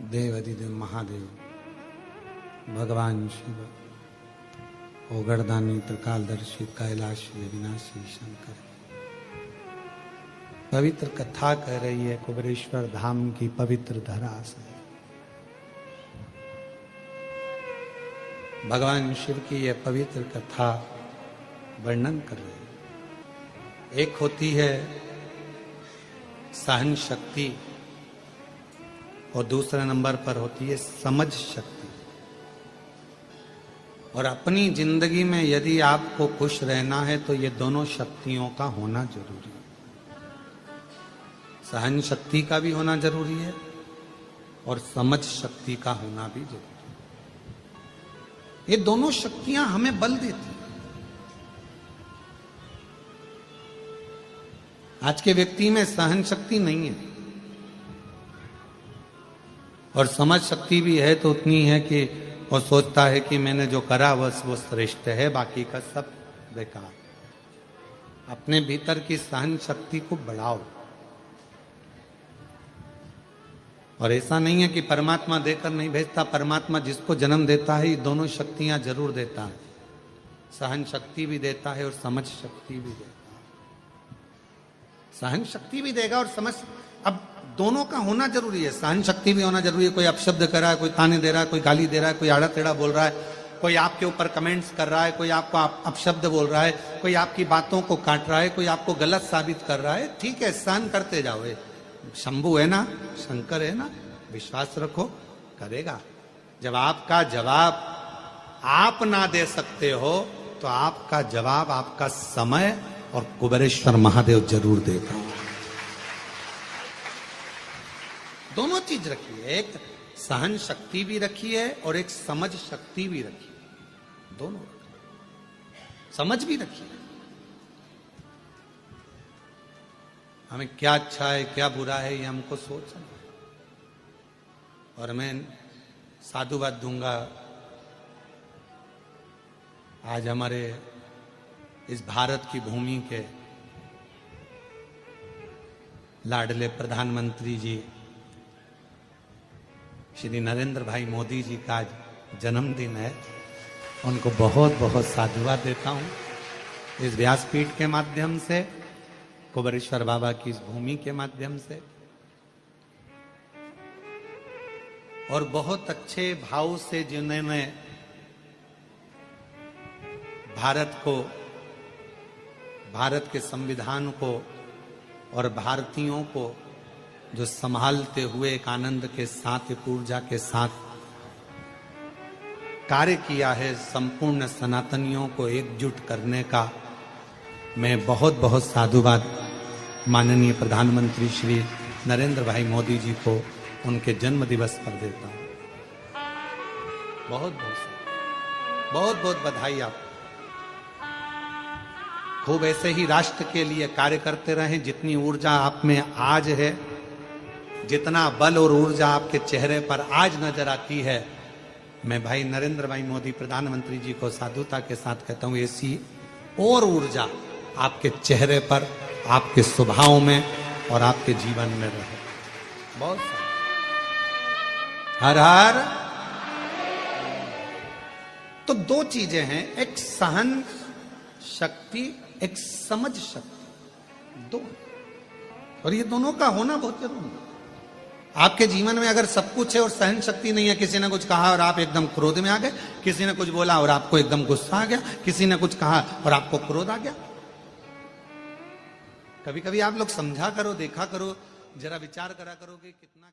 देवाधिदेव महादेव भगवान शिव ओगरदानी त्रिकालदर्शी कैलाशी अविनाशी शंकर पवित्र कथा कह रही है कुबेरेश्वर धाम की पवित्र धरा से। भगवान शिव की यह पवित्र कथा वर्णन कर रही है। एक होती है सहन शक्ति और दूसरे नंबर पर होती है समझ शक्ति। और अपनी जिंदगी में यदि आपको खुश रहना है तो ये दोनों शक्तियों का होना जरूरी है। सहन शक्ति का भी होना जरूरी है और समझ शक्ति का होना भी जरूरी है। ये दोनों शक्तियां हमें बल देती हैं। आज के व्यक्ति में सहन शक्ति नहीं है और समझ शक्ति भी है तो उतनी है कि वो सोचता है कि मैंने जो करा बस वो श्रेष्ठ है, बाकी का सब बेकार। अपने भीतर की सहन शक्ति को बढ़ाओ। और ऐसा नहीं है कि परमात्मा देकर नहीं भेजता, परमात्मा जिसको जन्म देता है ये दोनों शक्तियां जरूर देता है। सहन शक्ति भी देता है और समझ शक्ति भी देता है। सहन शक्ति भी देगा और समझ, अब दोनों का होना जरूरी है। सहन शक्ति भी होना जरूरी है। कोई अपशब्द कर रहा है, कोई ताने दे रहा है, कोई गाली दे रहा है, कोई आड़ा टेढ़ा बोल रहा है, कोई आपके ऊपर कमेंट्स कर रहा है, कोई आपको अपशब्द बोल रहा है, कोई आपकी बातों को काट रहा है, कोई आपको गलत साबित कर रहा है। ठीक है, सहन करते जाओ। शंभू है ना, शंकर है ना, विश्वास रखो, करेगा। जब आपका जवाब आप ना दे सकते हो तो आपका जवाब आपका समय और कुबेरेश्वर महादेव जरूर देगा। दोनों चीज रखी है, एक सहन शक्ति भी रखी है और एक समझ शक्ति भी रखी है। दोनों समझ भी रखी है, हमें क्या अच्छा है क्या बुरा है ये हमको सोचना। और मैं साधुवाद दूंगा, आज हमारे इस भारत की भूमि के लाडले प्रधानमंत्री जी श्री नरेंद्र भाई मोदी जी का आज जन्मदिन है। उनको बहुत बहुत साधुवाद देता हूं इस व्यासपीठ के माध्यम से, कुबेरेश्वर बाबा की इस भूमि के माध्यम से। और बहुत अच्छे भाव से जिन्होंने भारत को, भारत के संविधान को और भारतीयों को जो संभालते हुए एक आनंद के साथ, एक ऊर्जा के साथ कार्य किया है, संपूर्ण सनातनियों को एकजुट करने का, मैं बहुत बहुत साधुवाद माननीय प्रधानमंत्री श्री नरेंद्र भाई मोदी जी को उनके जन्म दिवस पर देता हूं। बहुत बहुत बहुत बहुत बधाई। आप खूब ऐसे ही राष्ट्र के लिए कार्य करते रहें। जितनी ऊर्जा आप में आज है, जितना बल और ऊर्जा आपके चेहरे पर आज नजर आती है, मैं भाई नरेंद्र भाई मोदी प्रधानमंत्री जी को साधुता के साथ कहता हूं, ऐसी और ऊर्जा आपके चेहरे पर, आपके स्वभाव में और आपके जीवन में रहे। बहुत हर हर। तो दो चीजें हैं, एक सहन शक्ति, एक समझ शक्ति, दो। और ये दोनों का होना बहुत जरूरी है। आपके जीवन में अगर सब कुछ है और सहन शक्ति नहीं है, किसी ने कुछ कहा और आप एकदम क्रोध में आ गए, किसी ने कुछ बोला और आपको एकदम गुस्सा आ गया, किसी ने कुछ कहा और आपको क्रोध आ गया। कभी कभी आप लोग समझा करो, देखा करो, जरा विचार करा करो कि कितना